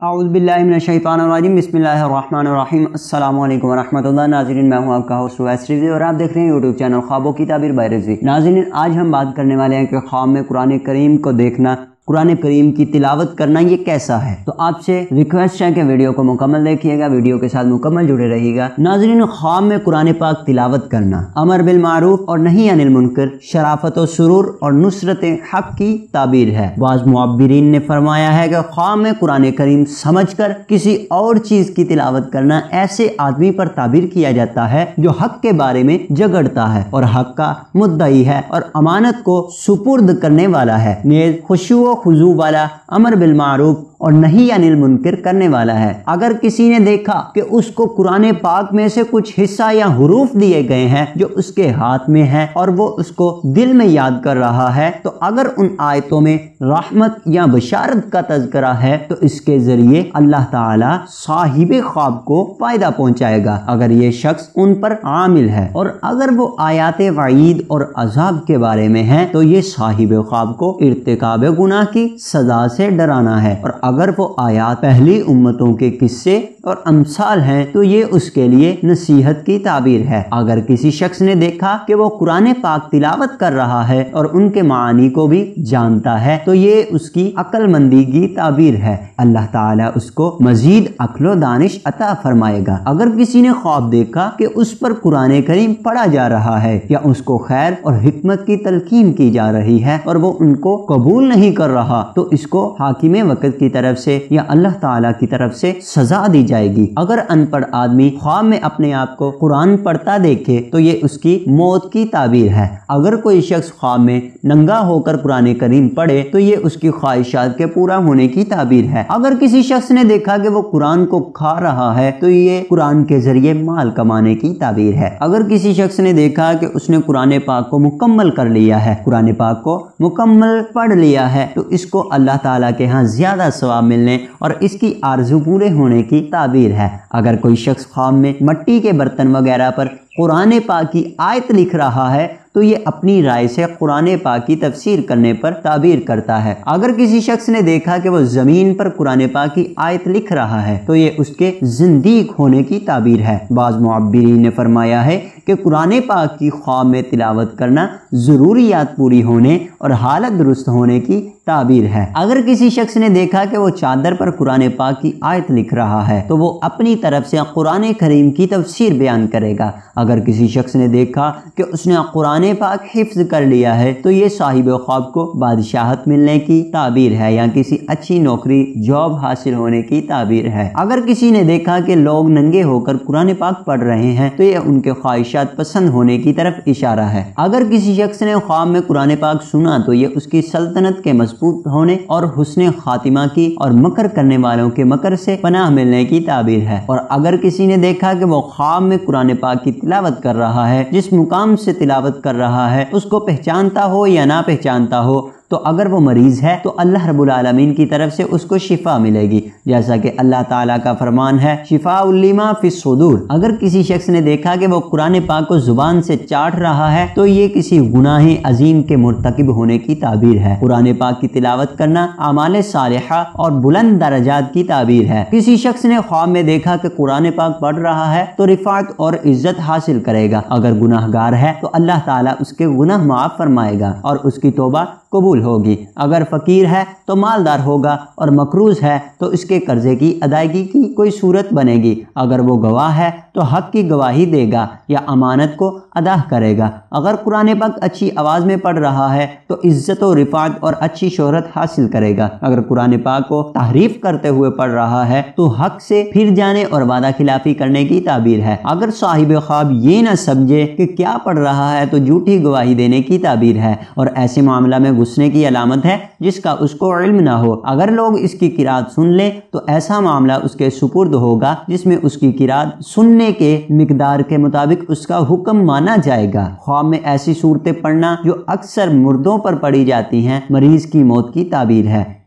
اعوذ باللہ من الشیطان الرجیم، بسم اللہ الرحمن الرحیم۔ السلام علیکم ورحمۃ اللہ۔ ناظرین، میں ہوں آپ کا ہوسٹ ویس رضوی اور آپ دیکھ رہے ہیں یوٹیوب چینل خوابوں کی تعبیر بائی رضوی۔ ناظرین، آج ہم بات کرنے والے ہیں کہ خواب میں قرآن کریم کو دیکھنا، قرآن کریم کی تلاوت کرنا یہ کیسا ہے۔ تو آپ سے ریکویسٹ ہے کہ ویڈیو کو مکمل دیکھیے گا، ویڈیو کے ساتھ مکمل جڑے رہیے گا۔ ناظرین، خواب میں قرآن پاک تلاوت کرنا امر بالمعروف اور نہی عن المنکر، شرافت و سرور اور نصرت حق کی تعبیر ہے۔ بعض معبرین نے فرمایا ہے کہ خواب میں قرآن کریم سمجھ کر کسی اور چیز کی تلاوت کرنا ایسے آدمی پر تعبیر کیا جاتا ہے جو حق کے بارے میں جھگڑتا ہے اور حق کا مدعی ہے اور امانت کو سپرد کرنے والا ہے، نیز خشوع و خضوع والا، امر بالمعروف اور نہی عن المنکر کرنے والا ہے۔ اگر کسی نے دیکھا کہ اس کو قرآن پاک میں سے کچھ حصہ یا حروف دیے گئے ہیں جو اس کے ہاتھ میں ہے اور وہ اس کو دل میں یاد کر رہا ہے، تو اگر ان آیتوں میں رحمت یا بشارت کا تذکرہ ہے تو اس کے ذریعے اللہ تعالی صاحب خواب کو فائدہ پہنچائے گا اگر یہ شخص ان پر عامل ہے، اور اگر وہ آیات وعید اور عذاب کے بارے میں ہیں تو یہ صاحب خواب کو ارتکاب گناہ کی سزا سے ڈرانا ہے، اور اگر وہ آیات پہلی امتوں کے قصے اور امثال ہیں تو یہ اس کے لیے نصیحت کی تعبیر ہے۔ اگر کسی شخص نے دیکھا کہ وہ قرآن پاک تلاوت کر رہا ہے اور ان کے معانی کو بھی جانتا ہے تو یہ اس کی عقل مندی کی تعبیر ہے، اللہ تعالیٰ اس کو مزید عقل و دانش عطا فرمائے گا۔ اگر کسی نے خواب دیکھا کہ اس پر قرآن کریم پڑھا جا رہا ہے یا اس کو خیر اور حکمت کی تلقین کی جا رہی ہے اور وہ ان کو قبول نہیں کر رہا تو اس کو حاکم وقت کی طرف سے یا اللہ تعالیٰ کی طرف سے سزا دی جائے گی۔ اگر ان پڑھ آدمی خواب میں اپنے آپ کو قرآن پڑھتا دیکھے تو یہ اس کی موت کی تعبیر ہے۔ اگر کوئی شخص خواب میں ننگا ہو کر قرآن کریم پڑھے تو یہ اس کی خواہشات کے پورا ہونے کی تعبیر ہے۔ اگر کسی شخص نے دیکھا کہ وہ قرآن کو کھا رہا ہے تو یہ قرآن کے ذریعے مال کمانے کی تعبیر ہے۔ اگر کسی شخص نے دیکھا کہ اس نے قرآن پاک کو مکمل کر لیا ہے، قرآن پاک کو مکمل پڑھ لیا ہے، تو اس کو اللہ تعالیٰ کے ہاں زیادہ ثواب ملنے اور اس کی آرزو پورے ہونے کی تعبیر ہے۔ اگر کوئی شخص خواب میں مٹی کے برتن وغیرہ پر قرآن پاک کی آیت لکھ رہا ہے تو یہ اپنی رائے سے قرآن پاک کی تفسیر کرنے پر تعبیر کرتا ہے۔ اگر کسی شخص نے دیکھا کہ وہ زمین پر قرآن پاک کی آیت لکھ رہا ہے تو یہ اس کے زندیق ہونے کی تعبیر ہے۔ بعض معبرین نے فرمایا ہے کہ قرآن پاک کی خواب میں تلاوت کرنا ضروریات پوری ہونے اور حالت درست ہونے کی تعبیر ہے۔ اگر کسی شخص نے دیکھا کہ وہ چادر پر قرآن پاک کی آیت لکھ رہا ہے تو وہ اپنی طرف سے قرآن کریم کی تفسیر بیان کرے گا۔ اگر کسی شخص نے دیکھا کہ اس نے قرآن پاک حفظ کر لیا ہے تو یہ صاحب خواب کو بادشاہت ملنے کی تعبیر ہے یا کسی اچھی نوکری جاب حاصل ہونے کی تعبیر ہے۔ اگر کسی نے دیکھا کہ لوگ ننگے ہو کر قرآن پاک پڑھ رہے ہیں تو یہ ان کے خواہشات پسند ہونے کی طرف اشارہ ہے۔ اگر کسی شخص نے خواب میں قرآن پاک سنا تو یہ اس کی سلطنت کے مضبوط ہونے اور حسن خاتمہ کی اور مکر کرنے والوں کے مکر سے پناہ ملنے کی تعبیر ہے۔ اور اگر کسی نے دیکھا کہ وہ خواب میں قرآن پاک کی تلاوت کر رہا ہے، جس مقام سے تلاوت کر رہا ہے اس کو پہچانتا ہو یا نہ پہچانتا ہو، تو اگر وہ مریض ہے تو اللہ رب العالمین کی طرف سے اس کو شفا ملے گی، جیسا کہ اللہ تعالیٰ کا فرمان ہے شفاء لما فی الصدور۔ اگر کسی شخص نے دیکھا کہ وہ قرآن پاک کو زبان سے چاٹ رہا ہے تو یہ کسی گناہ عظیم کے مرتکب ہونے کی تعبیر ہے۔ قرآن پاک کی تلاوت کرنا اعمال صالحہ اور بلند درجات کی تعبیر ہے۔ کسی شخص نے خواب میں دیکھا کہ قرآن پاک پڑھ رہا ہے تو رفعت اور عزت حاصل کرے گا۔ اگر گناہ گار ہے تو اللہ تعالیٰ اس کے گناہ معاف فرمائے گا اور اس کی توبہ قبول ہوگی۔ اگر فقیر ہے تو مالدار ہوگا اور مقروض ہے تو اس کے قرضے کی ادائیگی کی کوئی صورت بنے گی۔ اگر وہ گواہ ہے تو حق کی گواہی دے گا یا امانت کو ادا کرے گا۔ اگر قرآن پاک اچھی آواز میں پڑھ رہا ہے تو عزت و رفعت اور اچھی شہرت حاصل کرے گا۔ اگر قرآن پاک کو تحریف کرتے ہوئے پڑھ رہا ہے تو حق سے پھر جانے اور وعدہ خلافی کرنے کی تعبیر ہے۔ اگر صاحب خواب یہ نہ سمجھے کہ کیا پڑھ رہا ہے تو جھوٹی گواہی دینے کی تعبیر ہے اور ایسے معاملہ میں گھسنے کی علامت ہے جس کا اس کو علم نہ ہو۔ اگر لوگ اس کی قرات سن لیں تو ایسا معاملہ اس کے سپرد ہوگا جس میں اس کی قرات سننے کے مقدار کے مطابق اس کا حکم مانا جائے گا۔ خواب میں ایسی صورتیں پڑھنا جو اکثر مردوں پر پڑھی جاتی ہیں مریض کی موت کی تعبیر ہے۔